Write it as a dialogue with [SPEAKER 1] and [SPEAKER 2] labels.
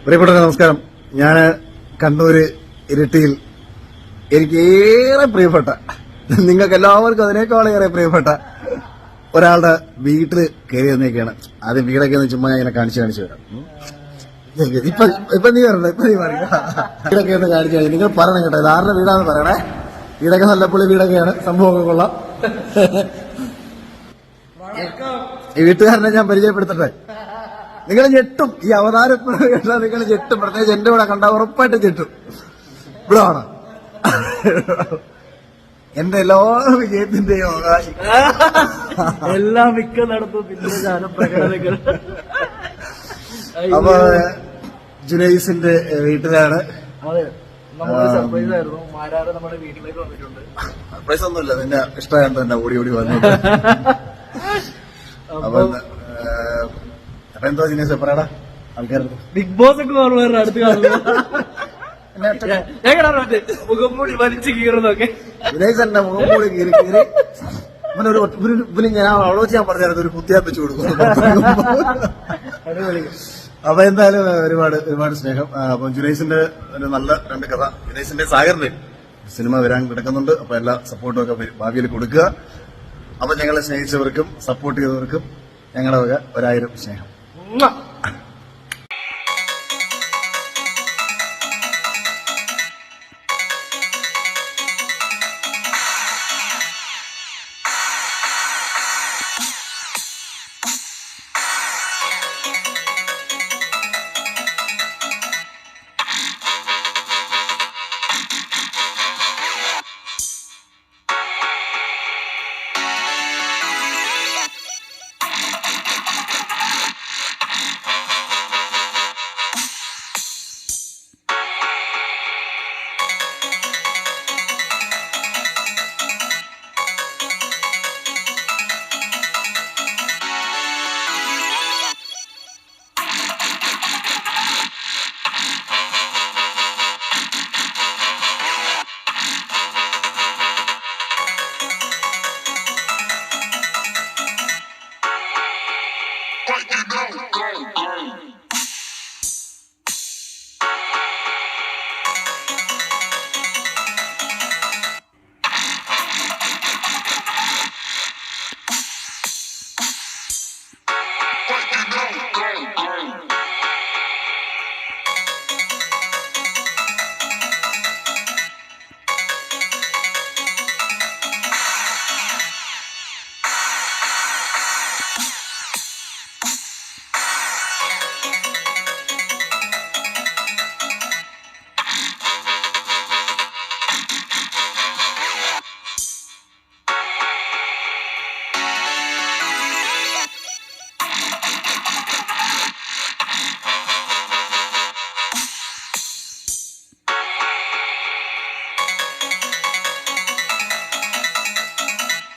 [SPEAKER 1] പ്രിയപ്പെട്ട നമസ്കാരം. ഞാൻ കണ്ണൂര് ഇരിട്ടിയിൽ എനിക്ക് ഏറെ പ്രിയപ്പെട്ട, നിങ്ങൾക്ക് എല്ലാവർക്കും അതിനേക്കാളേറെ പ്രിയപ്പെട്ട ഒരാളുടെ വീട്ടിൽ കയറി വന്നേക്കാണ്. ആദ്യം വീടൊക്കെ ഒന്ന് ചുമ്മാ ഇങ്ങനെ കാണിച്ചു വരാം. ഇപ്പൊ നീ പറഞ്ഞ വീടൊക്കെ ഒന്ന് കാണിച്ചു. നിങ്ങൾ പറയണം കേട്ടോ, ഇത് ആരുടെ വീടാന്ന് പറയണേ. വീടൊക്കെ നല്ല പുള്ളി വീടൊക്കെയാണ്, സംഭവമൊക്കെ കൊള്ളാം. ഈ വീട്ടുകാരനെ ഞാൻ പരിചയപ്പെടുത്തട്ടെ. നിങ്ങൾ ഞെട്ടും, ഈ അവതാരം കേട്ടാൽ നിങ്ങൾ ഞെട്ടും. പ്രത്യേകിച്ച് എന്റെ കൂടെ കണ്ടാൽ ഉറപ്പായിട്ട് ഞെട്ടും. ഇവിടെ ആണ് എന്റെ എല്ലാ വിജയത്തിന്റെയും അവകാശം.
[SPEAKER 2] എല്ലാ മിക്ക നടത്തും പ്രകടനങ്ങൾ.
[SPEAKER 1] അപ്പൊ ജുനൈസിന്റെ വീട്ടിലാണ്.
[SPEAKER 2] അതെ, നമ്മുടെ സർപ്രൈസ് ആയിരുന്നു. മാരാറ് നമ്മുടെ വീട്ടിലേക്ക് വന്നിട്ടുണ്ട്.
[SPEAKER 1] സർപ്രൈസ് ഒന്നുമില്ല, നിന്നെ ഇഷ്ടമായിട്ട് തന്നെ ഓടി ഓടി വന്നു. അപ്പൊ എന്താ ജുനൈസ് പറയടാ ആൾക്കാർക്ക്?
[SPEAKER 2] ബിഗ് ബോസ് ഒക്കെ കാണുമായിരുന്നു, അടുത്ത് കാണുന്നു. മുഖംമൂടി വലിച്ചു കീറുന്നൊക്കെ.
[SPEAKER 1] ജുനൈസ് എന്റെ മുഖംമൂടി കീറി കീറി ഇവന് ഞാൻ അവളെ വെച്ച് ഞാൻ പറഞ്ഞായിരുന്നു ഒരു കുത്തിയാൻ വെച്ചു കൊടുക്കും. അപ്പൊ എന്തായാലും ഒരുപാട് ഒരുപാട് സ്നേഹം. അപ്പൊ ജുനൈസിന്റെ ഒരു നല്ല രണ്ട് കഥ, ജുനൈസിന്റെ സാഗറിന്റെ സിനിമ വരാൻ കിടക്കുന്നുണ്ട്. അപ്പൊ എല്ലാ സപ്പോർട്ടും ഒക്കെ ഭാവിയിൽ കൊടുക്കുക. അപ്പൊ ഞങ്ങളെ സ്നേഹിച്ചവർക്കും സപ്പോർട്ട് ചെയ്തവർക്കും ഞങ്ങളുടെ വക 1000 സ്നേഹം.